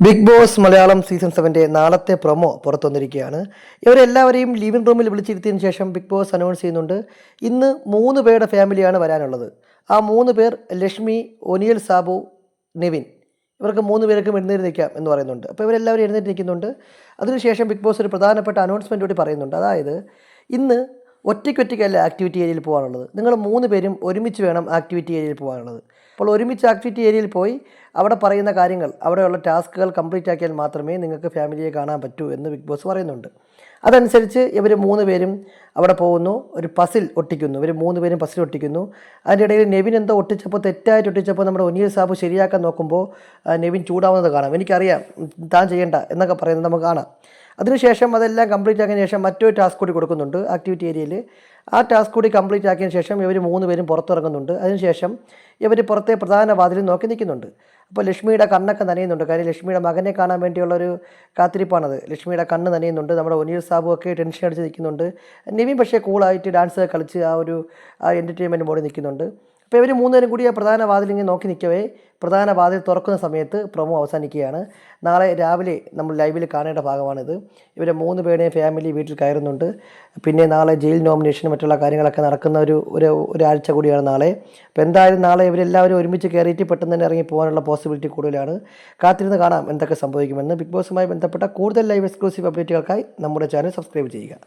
Big boss Malayalam season 7 നാളത്തെ promo പുറത്തു വന്നിരിക്കുകയാണ്. ഇവരെല്ലാവരെയും ലിവിംഗ് റൂമിൽ വിളിച്ചിരുത്തിയതിനു ശേഷം ബിഗ് ബോസ് അനൗൺസ് ചെയ്യുന്നുണ്ട്, ഇന്ന് 3 പേരുടെ ഫാമിലിയാണ് വരാനുള്ളത്. ആ 3 പേർ ലക്ഷ്മി, ഒനിയൽ സാബു, നിവിൻ. ഇവർക്ക് 3 പേർക്കും എഴുന്നേറ്റ് നിൽക്കാം എന്ന് പറയുന്നുണ്ട്. അപ്പോൾ ഇവരെല്ലാവരും എഴുന്നേറ്റ് നിൽക്കുന്നുണ്ട്. അതിനുശേഷം ബിഗ് ബോസ് ഒരു പ്രധാനപ്പെട്ട അനൗൺസ്മെൻറ്റ് കൂടി പറയുന്നുണ്ട്. അതായത് ഇന്ന് ഒറ്റയ്ക്കൊറ്റയ്ക്കല്ല ആക്ടിവിറ്റി ഏരിയയിൽ പോകാനുള്ളത്, നിങ്ങൾ 3 പേരും ഒരുമിച്ച് വേണം ആക്ടിവിറ്റി ഏരിയയിൽ പോകാനുള്ളത്. അപ്പോൾ ഒരുമിച്ച് ആക്ടിവിറ്റി ഏരിയയിൽ പോയി അവിടെ പറയുന്ന കാര്യങ്ങൾ, അവിടെയുള്ള ടാസ്കുകൾ കംപ്ലീറ്റ് ആക്കിയാൽ മാത്രമേ നിങ്ങൾക്ക് ഫാമിലിയെ കാണാൻ പറ്റൂ എന്ന് ബിഗ് ബോസ് പറയുന്നുണ്ട്. അതനുസരിച്ച് ഇവർ 3 പേരും അവിടെ പോകുന്നു, ഒരു പസിൽ ഒട്ടിക്കുന്നു. ഇവർ 3 പേരും പസിൽ ഒട്ടിക്കുന്നു. അതിൻ്റെ ഇടയിൽ നെവിൻ എന്തോ ഒട്ടിച്ചപ്പോൾ, തെറ്റായിട്ട് ഒട്ടിച്ചപ്പോൾ നമ്മുടെ ഒനിയൽ സാബു ശരിയാക്കാൻ നോക്കുമ്പോൾ നെവിൻ ചൂടാവുന്നത് കാണാം. എനിക്കറിയാം താൻ ചെയ്യേണ്ട എന്നൊക്കെ പറയുന്നത് നമുക്ക് കാണാം. അതിനുശേഷം അതെല്ലാം കംപ്ലീറ്റ് ആക്കിയതിന് ശേഷം മറ്റൊരു ടാസ്ക് കൂടി കൊടുക്കുന്നുണ്ട് ആക്ടിവിറ്റി ഏരിയയിൽ. ആ ടാസ്ക് കൂടി കംപ്ലീറ്റ് ആക്കിയതിന് ശേഷം ഇവർ 3 പേരും പുറത്തിറങ്ങുന്നുണ്ട്. അതിനുശേഷം ഇവർ പുറത്തെ പ്രധാന വാതിലിൽ നോക്കി നിൽക്കുന്നുണ്ട്. അപ്പോൾ ലക്ഷ്മിയുടെ കണ്ണൊക്കെ നനയുന്നുണ്ട്. കാര്യം ലക്ഷ്മിയുടെ മകനെ കാണാൻ വേണ്ടിയുള്ളൊരു കാത്തിരിപ്പാണത്. ലക്ഷ്മിയുടെ കണ്ണ് നനയുന്നുണ്ട്. നമ്മുടെ ഒനിയൽ സാബു ഒക്കെ ടെൻഷൻ അടിച്ച് നിൽക്കുന്നുണ്ട്. നിവിൻ പക്ഷേ കൂളായിട്ട് ഡാൻസ് കളിച്ച് ആ എൻ്റർടൈൻമെൻറ്റ് മോഡിൽ നിൽക്കുന്നുണ്ട്. അപ്പോൾ ഇവർ 3 പേരും കൂടി ആ പ്രധാന വാതിലിങ്ങനെ നോക്കി നിൽക്കവേ പ്രധാന വാതിൽ തുറക്കുന്ന സമയത്ത് പ്രൊമോ അവസാനിക്കുകയാണ്. നാളെ രാവിലെ നമ്മൾ ലൈവിൽ കാണേണ്ട ഭാഗമാണിത്. ഇവരെ 3 പേരുടെയും ഫാമിലി വീട്ടിൽ കയറുന്നുണ്ട്. പിന്നെ നാളെ ജയിൽ നോമിനേഷനും മറ്റുള്ള കാര്യങ്ങളൊക്കെ നടക്കുന്ന ഒരാഴ്ച കൂടിയാണ് നാളെ. അപ്പോൾ എന്തായാലും നാളെ ഇവരെല്ലാവരും ഒരുമിച്ച് കയറിയിട്ട് പെട്ടെന്ന് തന്നെ ഇറങ്ങി പോകാനുള്ള പോസിബിലിറ്റി കൂടുതലാണ്. കാത്തിരുന്ന് കാണാം എന്തൊക്കെ സംഭവിക്കുമെന്ന്. ബിഗ് ബോസുമായി ബന്ധപ്പെട്ട കൂടുതൽ ലൈവ് എക്സ്ക്ലൂസീവ് അപ്ഡേറ്റുകൾക്കായി നമ്മുടെ ചാനൽ സബ്സ്ക്രൈബ് ചെയ്യുക.